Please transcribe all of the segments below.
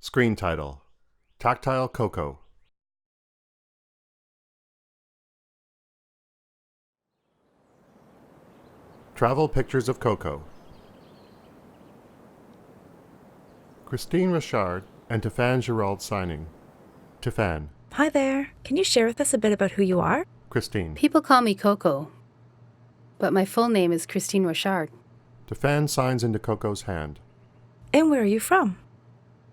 Screen title: Tactile Coco. Travel pictures of Coco. Christine Richard and Tefan Giraud signing. Tefan. Hi there. Can you share with us a bit about who you are? Christine. People call me Coco, but my full name is Christine Richard. Tefan signs into Coco's hand. And where are you from?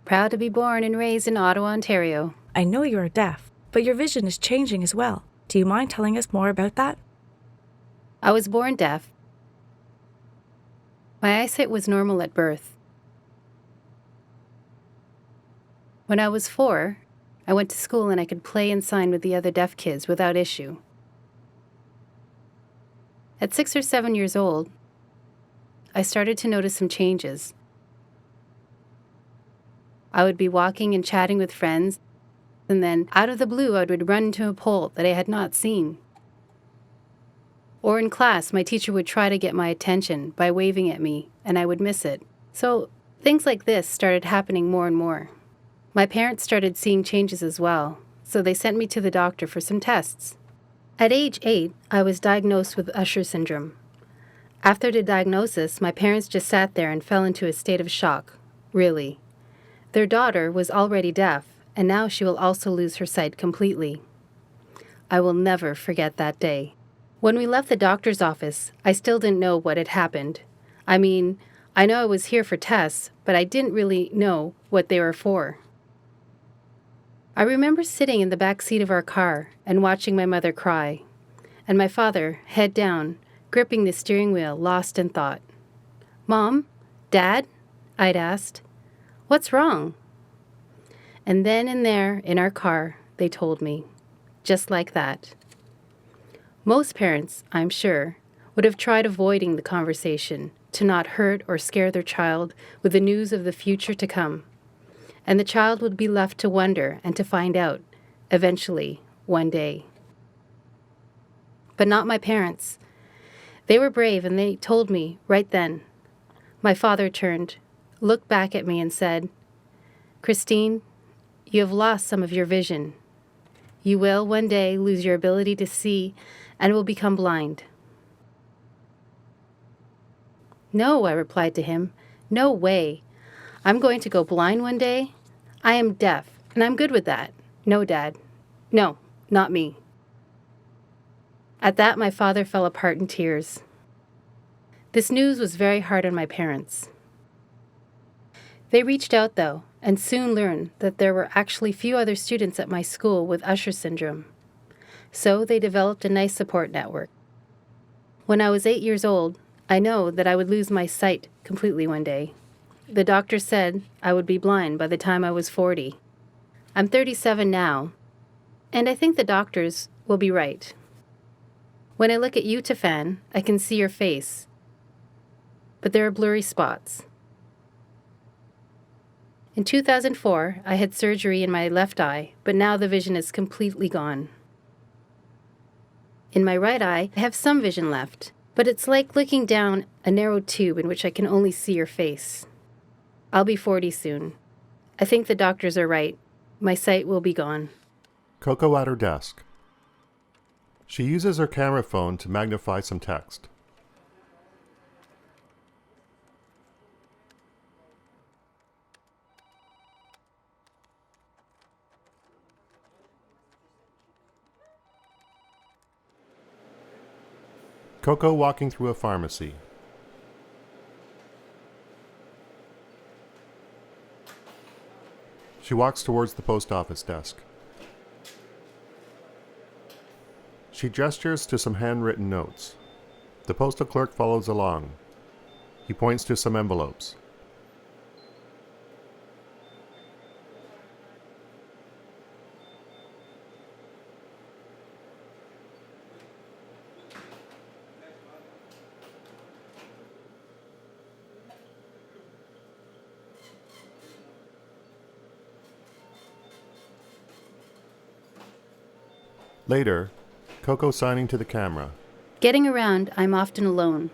Proud to be born and raised in Ottawa, Ontario. I know you are deaf, but your vision is changing as well. Do you mind telling us more about that? I was born deaf. My eyesight was normal at birth. When I was 4, I went to school and I could play and sign with the other deaf kids without issue. At 6 or 7 years old, I started to notice some changes. I would be walking and chatting with friends, and then out of the blue I would run into a pole that I had not seen. Or in class, my teacher would try to get my attention by waving at me, and I would miss it. So things like this started happening more and more. My parents started seeing changes as well, so they sent me to the doctor for some tests. At age 8, I was diagnosed with Usher syndrome. After the diagnosis, my parents just sat there and fell into a state of shock, really. Their daughter was already deaf, and now she will also lose her sight completely. I will never forget that day. When we left the doctor's office, I still didn't know what had happened. I mean, I know I was here for tests, but I didn't really know what they were for. I remember sitting in the back seat of our car and watching my mother cry, and my father, head down, gripping the steering wheel, lost in thought. "Mom? Dad?" I'd asked. "What's wrong?" And then and there, in our car, they told me. Just like that. Most parents, I'm sure, would have tried avoiding the conversation to not hurt or scare their child with the news of the future to come. And the child would be left to wonder and to find out, eventually, one day. But not my parents. They were brave and they told me right then. My father turned, looked back at me and said, "Christine, you have lost some of your vision. You will one day lose your ability to see and will become blind." "No," I replied to him. "No way. I'm going to go blind one day. I am deaf, and I'm good with that. No, Dad. No, not me." At that, my father fell apart in tears. This news was very hard on my parents. They reached out, though, and soon learned that there were actually few other students at my school with Usher syndrome. So they developed a nice support network. When I was 8 years old, I know that I would lose my sight completely one day. The doctor said I would be blind by the time I was 40. I'm 37 now, and I think the doctors will be right. When I look at you, Tefan, I can see your face, but there are blurry spots. In 2004, I had surgery in my left eye, but now the vision is completely gone. In my right eye, I have some vision left, but it's like looking down a narrow tube in which I can only see your face. I'll be 40 soon. I think the doctors are right. My sight will be gone. Coco at her desk. She uses her camera phone to magnify some text. Coco walking through a pharmacy. She walks towards the post office desk. She gestures to some handwritten notes. The postal clerk follows along. He points to some envelopes. Later, Coco signing to the camera. Getting around, I'm often alone.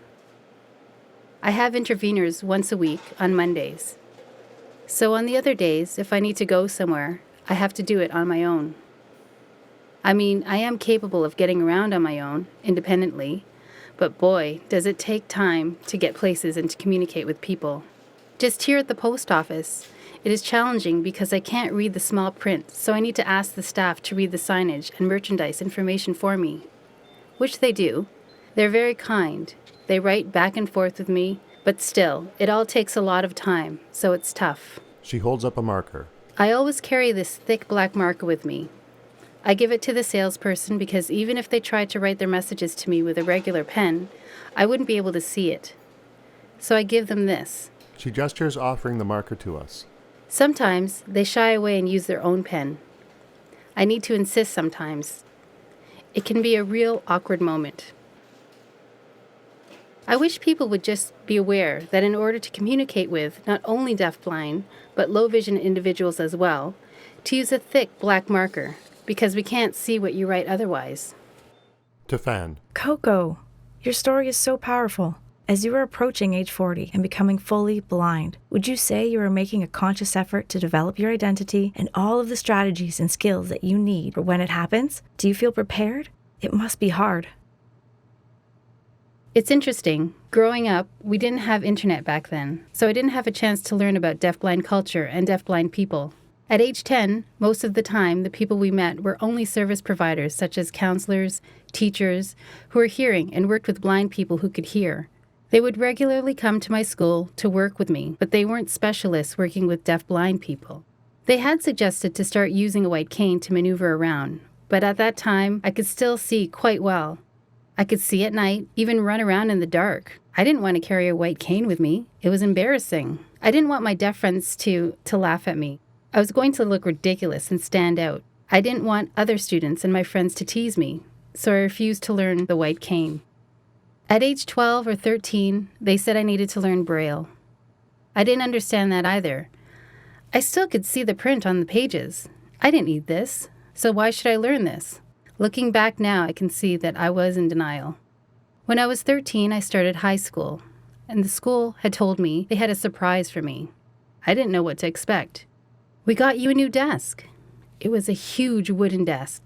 I have interveners once a week on Mondays. So on the other days, if I need to go somewhere, I have to do it on my own. I mean, I am capable of getting around on my own, independently, but boy, does it take time to get places and to communicate with people. Just here at the post office, it is challenging because I can't read the small print, so I need to ask the staff to read the signage and merchandise information for me, which they do. They're very kind. They write back and forth with me, but still, it all takes a lot of time, so it's tough. She holds up a marker. I always carry this thick black marker with me. I give it to the salesperson because even if they tried to write their messages to me with a regular pen, I wouldn't be able to see it. So I give them this. She gestures, offering the marker to us. Sometimes they shy away and use their own pen. I need to insist sometimes. It can be a real awkward moment. I wish people would just be aware that in order to communicate with not only deafblind, but low vision individuals as well, to use a thick black marker, because we can't see what you write otherwise. To Fan. Coco, your story is so powerful. As you are approaching age 40 and becoming fully blind, would you say you are making a conscious effort to develop your identity and all of the strategies and skills that you need for when it happens? Do you feel prepared? It must be hard. It's interesting. Growing up, we didn't have internet back then, so I didn't have a chance to learn about deafblind culture and deafblind people. At age 10, most of the time, the people we met were only service providers such as counselors, teachers, who were hearing and worked with blind people who could hear. They would regularly come to my school to work with me, but they weren't specialists working with deaf-blind people. They had suggested to start using a white cane to maneuver around, but at that time, I could still see quite well. I could see at night, even run around in the dark. I didn't want to carry a white cane with me. It was embarrassing. I didn't want my deaf friends to laugh at me. I was going to look ridiculous and stand out. I didn't want other students and my friends to tease me, so I refused to learn the white cane. At age 12 or 13, they said I needed to learn Braille. I didn't understand that either. I still could see the print on the pages. I didn't need this, so why should I learn this? Looking back now, I can see that I was in denial. When I was 13, I started high school, and the school had told me they had a surprise for me. I didn't know what to expect. "We got you a new desk." It was a huge wooden desk.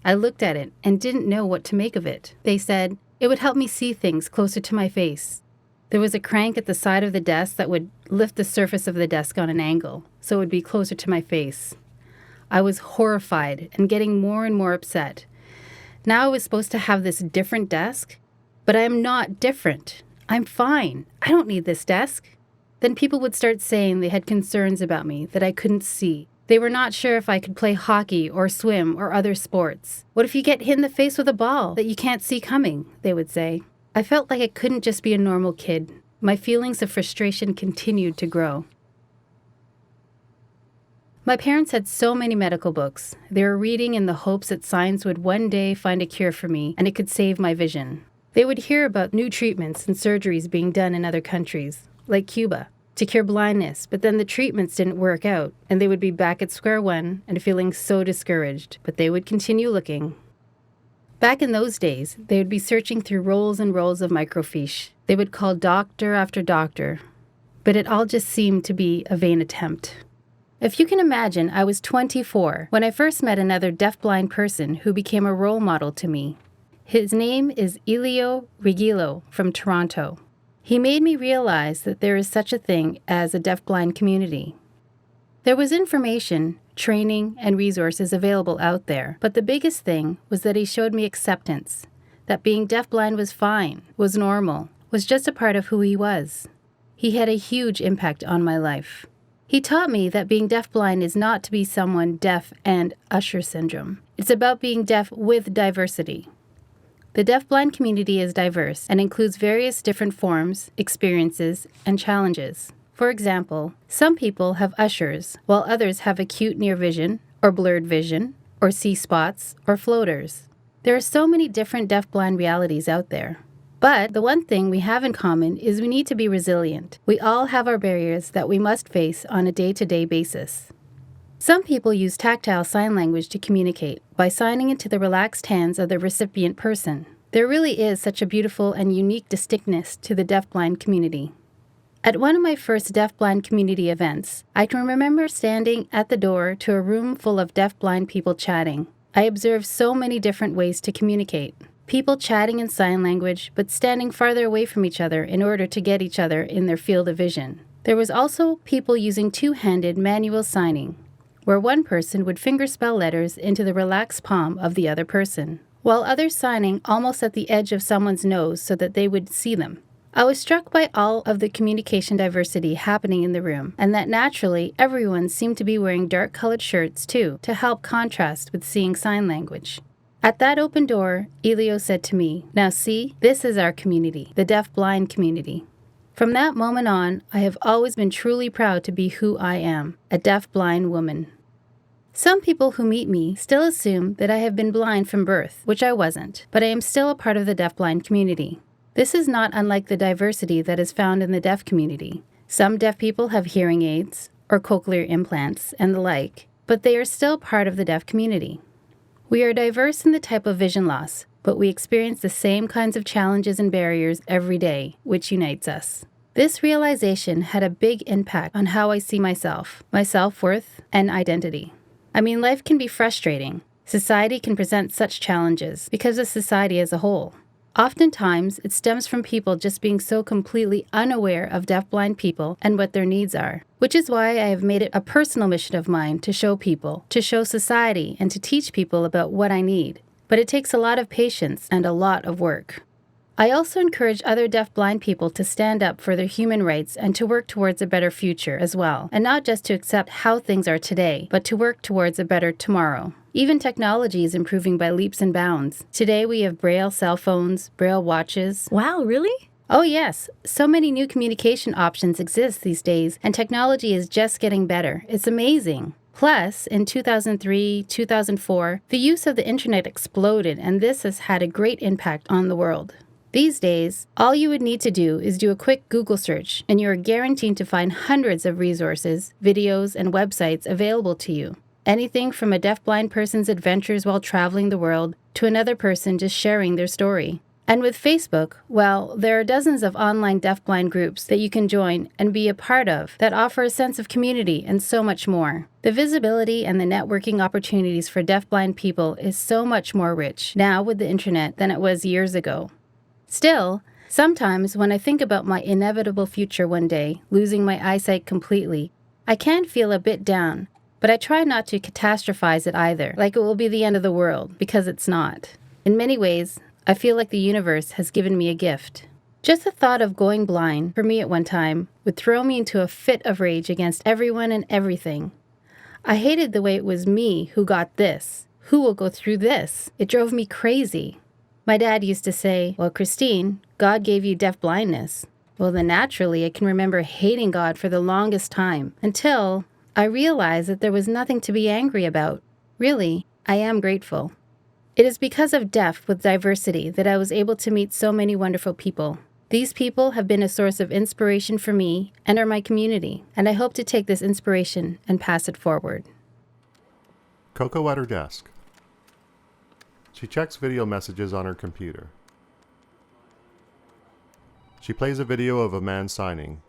I looked at it and didn't know what to make of it. They said it would help me see things closer to my face. There was a crank at the side of the desk that would lift the surface of the desk on an angle, so it would be closer to my face. I was horrified and getting more and more upset. Now I was supposed to have this different desk, but I am not different. I'm fine. I don't need this desk. Then people would start saying they had concerns about me that I couldn't see. They were not sure if I could play hockey or swim or other sports. "What if you get hit in the face with a ball that you can't see coming?" they would say. I felt like I couldn't just be a normal kid. My feelings of frustration continued to grow. My parents had so many medical books. They were reading in the hopes that science would one day find a cure for me and it could save my vision. They would hear about new treatments and surgeries being done in other countries, like Cuba, to cure blindness, but then the treatments didn't work out, and they would be back at square one and feeling so discouraged, but they would continue looking. Back in those days, they would be searching through rolls and rolls of microfiche. They would call doctor after doctor, but it all just seemed to be a vain attempt. If you can imagine, I was 24 when I first met another deafblind person who became a role model to me. His name is Elio Rigilo from Toronto. He made me realize that there is such a thing as a deafblind community. There was information, training, and resources available out there, but the biggest thing was that he showed me acceptance, that being deafblind was fine, was normal, was just a part of who he was. He had a huge impact on my life. He taught me that being deafblind is not to be someone deaf and Usher syndrome. It's about being deaf with diversity. The deafblind community is diverse and includes various different forms, experiences, and challenges. For example, some people have ushers, while others have acute near vision, or blurred vision, or see spots, or floaters. There are so many different deafblind realities out there. But the one thing we have in common is we need to be resilient. We all have our barriers that we must face on a day-to-day basis. Some people use tactile sign language to communicate by signing into the relaxed hands of the recipient person. There really is such a beautiful and unique distinctness to the deafblind community. At one of my first deafblind community events, I can remember standing at the door to a room full of deafblind people chatting. I observed so many different ways to communicate. People chatting in sign language, but standing farther away from each other in order to get each other in their field of vision. There was also people using two-handed manual signing, where one person would fingerspell letters into the relaxed palm of the other person, while others signing almost at the edge of someone's nose so that they would see them. I was struck by all of the communication diversity happening in the room, and that naturally everyone seemed to be wearing dark-colored shirts too, to help contrast with seeing sign language. At that open door, Elio said to me, "Now see, this is our community, the deaf-blind community." From that moment on, I have always been truly proud to be who I am, a deaf-blind woman. Some people who meet me still assume that I have been blind from birth, which I wasn't, but I am still a part of the deaf-blind community. This is not unlike the diversity that is found in the deaf community. Some deaf people have hearing aids or cochlear implants and the like, but they are still part of the deaf community. We are diverse in the type of vision loss, but we experience the same kinds of challenges and barriers every day, which unites us. This realization had a big impact on how I see myself, my self-worth, and identity. I mean, life can be frustrating. Society can present such challenges because of society as a whole. Oftentimes, it stems from people just being so completely unaware of deafblind people and what their needs are, which is why I have made it a personal mission of mine to show people, to show society, and to teach people about what I need. But it takes a lot of patience and a lot of work. I also encourage other deafblind people to stand up for their human rights and to work towards a better future as well, and not just to accept how things are today, but to work towards a better tomorrow. Even technology is improving by leaps and bounds. Today we have Braille cell phones, Braille watches. Wow, really? Oh yes, so many new communication options exist these days, and technology is just getting better. It's amazing. Plus, in 2003, 2004, the use of the internet exploded, and this has had a great impact on the world. These days, all you would need to do is do a quick Google search, and you are guaranteed to find hundreds of resources, videos, and websites available to you. Anything from a deafblind person's adventures while traveling the world to another person just sharing their story. And with Facebook, well, there are dozens of online deafblind groups that you can join and be a part of that offer a sense of community and so much more. The visibility and the networking opportunities for deafblind people is so much more rich now with the internet than it was years ago. Still, sometimes when I think about my inevitable future one day, losing my eyesight completely, I can feel a bit down, but I try not to catastrophize it either, like it will be the end of the world, because it's not. In many ways, I feel like the universe has given me a gift. Just the thought of going blind, for me at one time, would throw me into a fit of rage against everyone and everything. I hated the way it was me who got this, who will go through this. It drove me crazy. My dad used to say, "Well, Christine, God gave you deaf blindness." Well, then naturally I can remember hating God for the longest time, until I realized that there was nothing to be angry about. Really, I am grateful. It is because of deaf with diversity that I was able to meet so many wonderful people. These people have been a source of inspiration for me and are my community, and I hope to take this inspiration and pass it forward. Coco at her desk. She checks video messages on her computer. She plays a video of a man signing.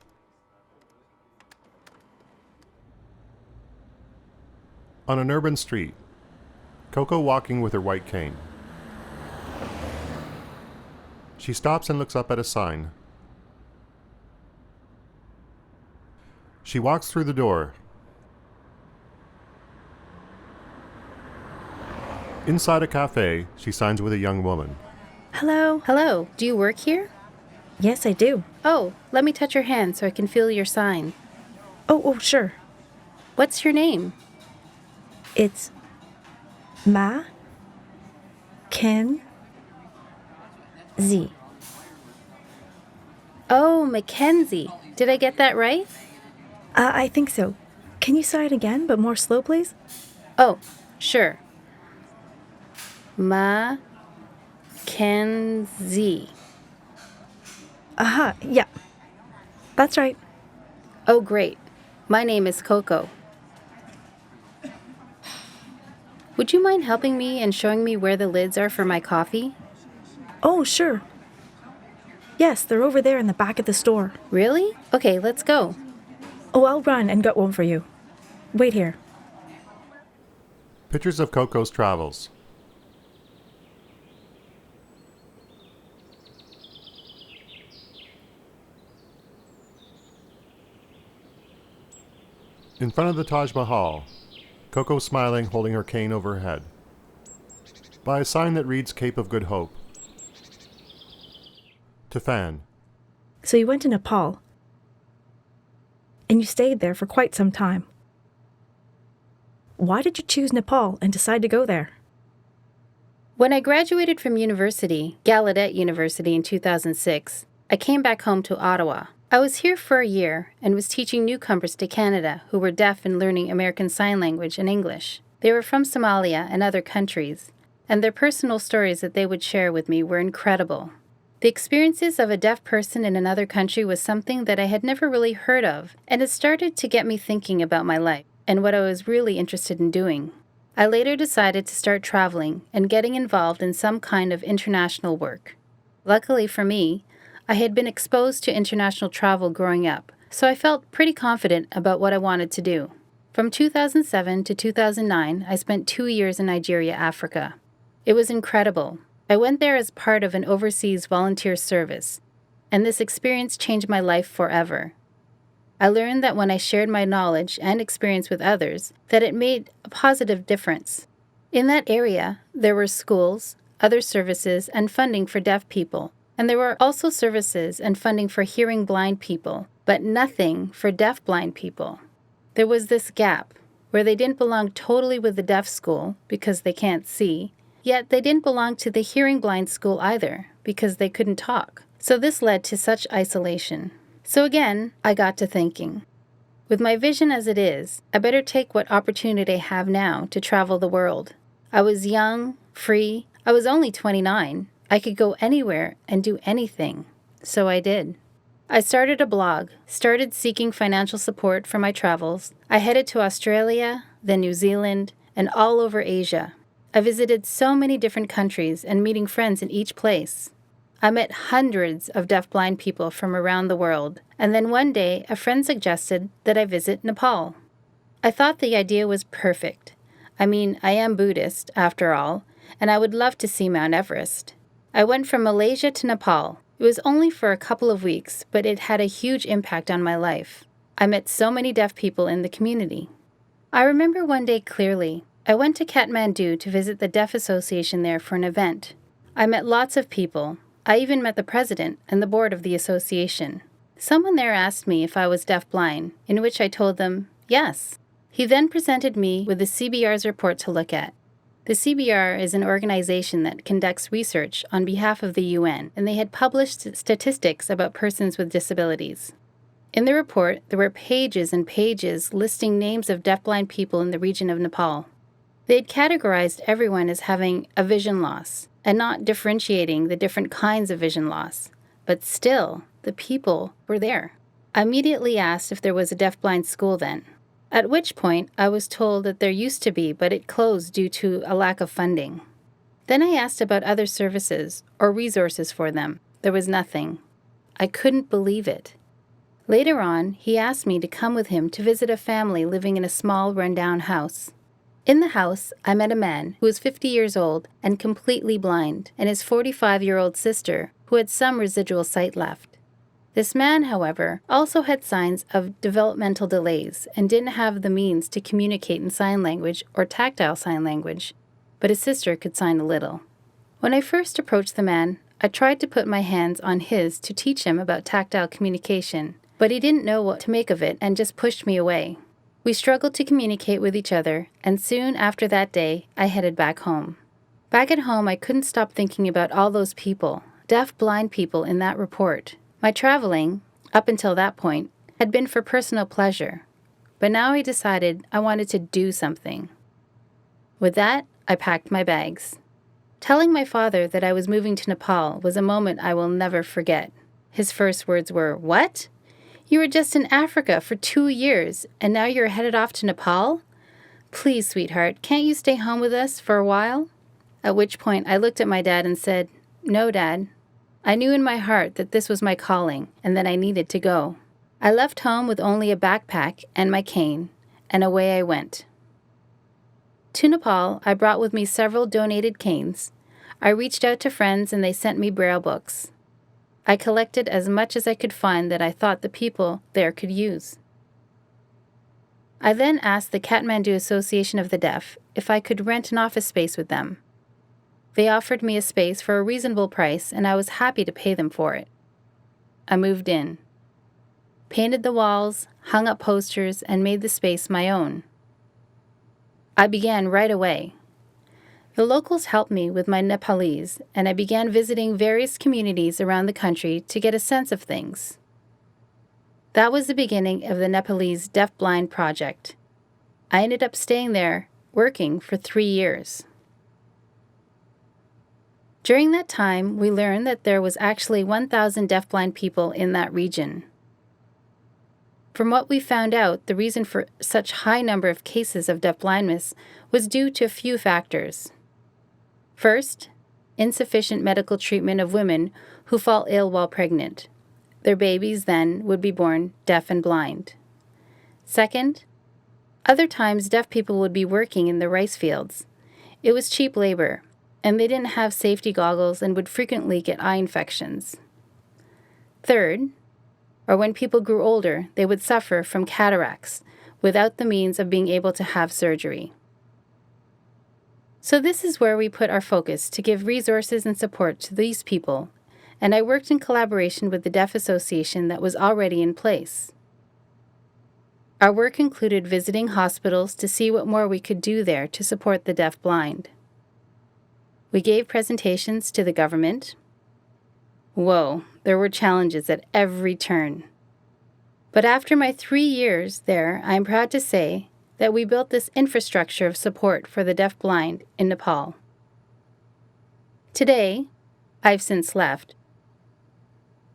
On an urban street, Coco walking with her white cane. She stops and looks up at a sign. She walks through the door. Inside a cafe, she signs with a young woman. Hello? Hello, do you work here? Yes, I do. Oh, let me touch your hand so I can feel your sign. Oh, sure. What's your name? It's Ma Ken Z. Oh, Mackenzie. Did I get that right? I think so. Can you say it again, but more slow, please? Oh, sure. Mackenzie. Aha, yeah. That's right. Oh, great. My name is Coco. Would you mind helping me and showing me where the lids are for my coffee? Oh, sure. Yes, they're over there in the back of the store. Really? Okay, let's go. Oh, I'll run and get one for you. Wait here. Pictures of Coco's travels. In front of the Taj Mahal, Coco smiling, holding her cane over her head. By a sign that reads Cape of Good Hope. To Fan. So you went to Nepal. And you stayed there for quite some time. Why did you choose Nepal and decide to go there? When I graduated from university, Gallaudet University in 2006, I came back home to Ottawa. I was here for a year and was teaching newcomers to Canada who were deaf and learning American Sign Language and English. They were from Somalia and other countries, and their personal stories that they would share with me were incredible. The experiences of a deaf person in another country was something that I had never really heard of, and it started to get me thinking about my life and what I was really interested in doing. I later decided to start traveling and getting involved in some kind of international work. Luckily for me, I had been exposed to international travel growing up, so I felt pretty confident about what I wanted to do. From 2007 to 2009, I spent 2 years in Nigeria, Africa. It was incredible. I went there as part of an overseas volunteer service, and this experience changed my life forever. I learned that when I shared my knowledge and experience with others, that it made a positive difference. In that area, there were schools, other services, and funding for deaf people. And there were also services and funding for hearing blind people, but nothing for deaf-blind people. There was this gap where they didn't belong totally with the deaf school because they can't see, yet they didn't belong to the hearing blind school either because they couldn't talk. So this led to such isolation. So again, I got to thinking, with my vision as it is, I better take what opportunity I have now to travel the world. I was young, free, I was only 29. I could go anywhere and do anything. So I did. I started a blog, started seeking financial support for my travels. I headed to Australia, then New Zealand, and all over Asia. I visited so many different countries and meeting friends in each place. I met hundreds of deaf-blind people from around the world, and then one day a friend suggested that I visit Nepal. I thought the idea was perfect. I mean, I am Buddhist, after all, and I would love to see Mount Everest. I went from Malaysia to Nepal. It was only for a couple of weeks, but it had a huge impact on my life. I met so many deaf people in the community. I remember one day clearly. I went to Kathmandu to visit the Deaf Association there for an event. I met lots of people. I even met the president and the board of the association. Someone there asked me if I was deaf-blind, in which I told them, yes. He then presented me with the CBR's report to look at. The CBR is an organization that conducts research on behalf of the UN, and they had published statistics about persons with disabilities. In the report, there were pages and pages listing names of deafblind people in the region of Nepal. They had categorized everyone as having a vision loss, and not differentiating the different kinds of vision loss. But still, the people were there. I immediately asked if there was a deafblind school then. At which point, I was told that there used to be, but it closed due to a lack of funding. Then I asked about other services or resources for them. There was nothing. I couldn't believe it. Later on, he asked me to come with him to visit a family living in a small, rundown house. In the house, I met a man who was 50 years old and completely blind, and his 45-year-old sister, who had some residual sight left. This man, however, also had signs of developmental delays and didn't have the means to communicate in sign language or tactile sign language, but his sister could sign a little. When I first approached the man, I tried to put my hands on his to teach him about tactile communication, but he didn't know what to make of it and just pushed me away. We struggled to communicate with each other, and soon after that day, I headed back home. Back at home, I couldn't stop thinking about all those people, deaf-blind people in that report. My traveling, up until that point, had been for personal pleasure, but now I decided I wanted to do something. With that, I packed my bags. Telling my father that I was moving to Nepal was a moment I will never forget. His first words were, "What? You were just in Africa for 2 years, and now you're headed off to Nepal? Please, sweetheart, can't you stay home with us for a while?" At which point I looked at my dad and said, "No, Dad, I knew in my heart that this was my calling and that I needed to go. I left home with only a backpack and my cane, and away I went. To Nepal, I brought with me several donated canes. I reached out to friends and they sent me braille books. I collected as much as I could find that I thought the people there could use. I then asked the Kathmandu Association of the Deaf if I could rent an office space with them. They offered me a space for a reasonable price and I was happy to pay them for it. I moved in, painted the walls, hung up posters, and made the space my own. I began right away. The locals helped me with my Nepalese, and I began visiting various communities around the country to get a sense of things. That was the beginning of the Nepalese Deaf-Blind Project. I ended up staying there, working for 3 years. During that time, we learned that there was actually 1,000 deaf-blind people in that region. From what we found out, the reason for such high number of cases of deafblindness was due to a few factors. First, insufficient medical treatment of women who fall ill while pregnant. Their babies then would be born deaf and blind. Second, other times deaf people would be working in the rice fields. It was cheap labor, and they didn't have safety goggles and would frequently get eye infections. Third, or when people grew older, they would suffer from cataracts without the means of being able to have surgery. So this is where we put our focus to give resources and support to these people, and I worked in collaboration with the Deaf Association that was already in place. Our work included visiting hospitals to see what more we could do there to support the deaf-blind. We gave presentations to the government. Whoa, there were challenges at every turn. But after my 3 years there, I am proud to say that we built this infrastructure of support for the deaf-blind in Nepal. Today, I've since left,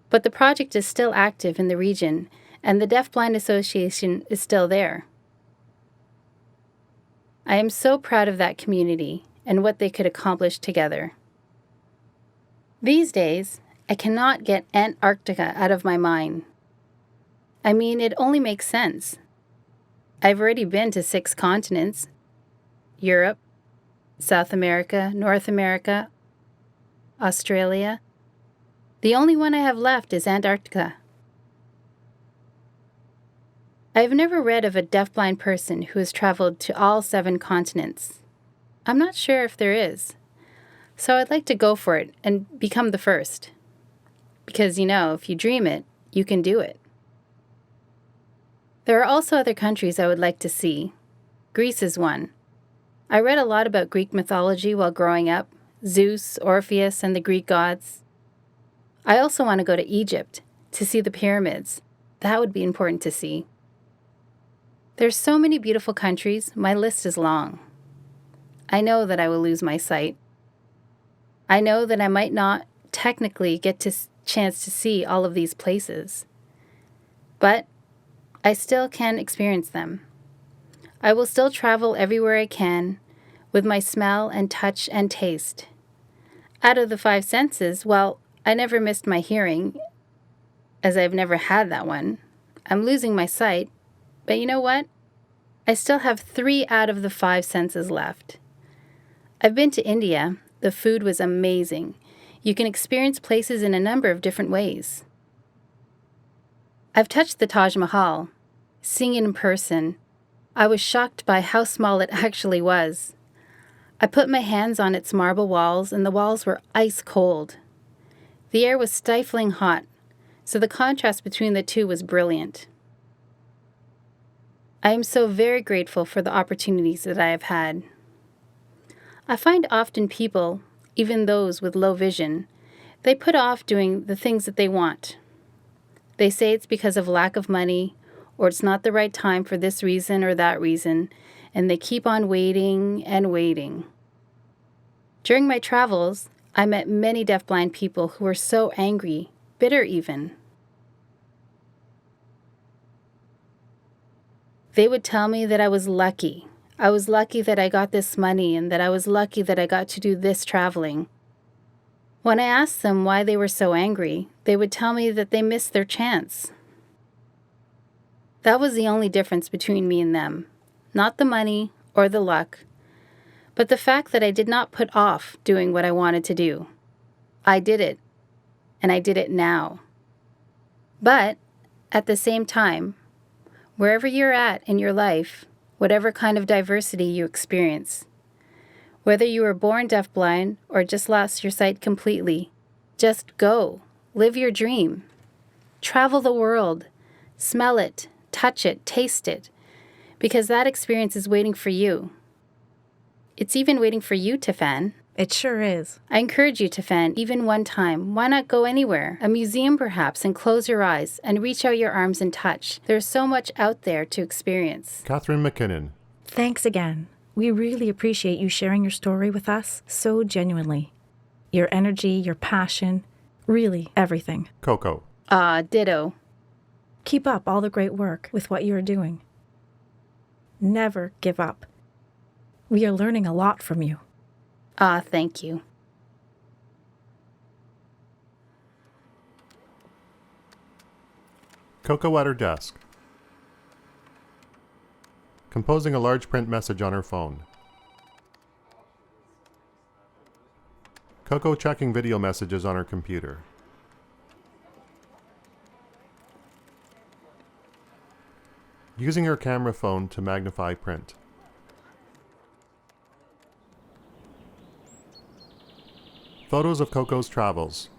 but the project is still active in the region, and the Deaf-Blind Association is still there. I am so proud of that community and what they could accomplish together. These days, I cannot get Antarctica out of my mind. I mean, it only makes sense. I've already been to 6 continents: Europe, South America, North America, Australia. The only one I have left is Antarctica. I have never read of a deaf-blind person who has traveled to all 7 continents. I'm not sure if there is. So I'd like to go for it and become the first. Because, if you dream it, you can do it. There are also other countries I would like to see. Greece is one. I read a lot about Greek mythology while growing up, Zeus, Orpheus, and the Greek gods. I also want to go to Egypt to see the pyramids. That would be important to see. There's so many beautiful countries, my list is long. I know that I will lose my sight. I know that I might not technically get to chance to see all of these places. But I still can experience them. I will still travel everywhere I can with my smell and touch and taste. Out of the 5 senses, well, I never missed my hearing, as I've never had that one. I'm losing my sight, but you know what? I still have 3 out of the 5 senses left. I've been to India. The food was amazing. You can experience places in a number of different ways. I've touched the Taj Mahal. Seeing it in person, I was shocked by how small it actually was. I put my hands on its marble walls, and the walls were ice cold. The air was stifling hot, so the contrast between the two was brilliant. I am so very grateful for the opportunities that I have had. I find often people, even those with low vision, they put off doing the things that they want. They say it's because of lack of money, or it's not the right time for this reason or that reason, and they keep on waiting and waiting. During my travels, I met many deafblind people who were so angry, bitter even. They would tell me that I was lucky. I was lucky that I got this money and that I was lucky that I got to do this traveling. When I asked them why they were so angry, they would tell me that they missed their chance. That was the only difference between me and them. Not the money or the luck, but the fact that I did not put off doing what I wanted to do. I did it, and I did it now. But at the same time, wherever you're at in your life, whatever kind of diversity you experience, whether you were born deafblind or just lost your sight completely, just go, live your dream. Travel the world, smell it, touch it, taste it, because that experience is waiting for you. It's even waiting for you, Tiffan. It sure is. I encourage you, Tiffan, even one time. Why not go anywhere? A museum, perhaps, and close your eyes and reach out your arms and touch. There's so much out there to experience. Catherine McKinnon. Thanks again. We really appreciate you sharing your story with us so genuinely. Your energy, your passion, really everything. Coco. Ditto. Keep up all the great work with what you're doing. Never give up. We are learning a lot from you. Thank you. Coco at her desk. Composing a large print message on her phone. Coco checking video messages on her computer. Using her camera phone to magnify print. Photos of Coco's travels.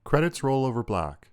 Credits roll over black.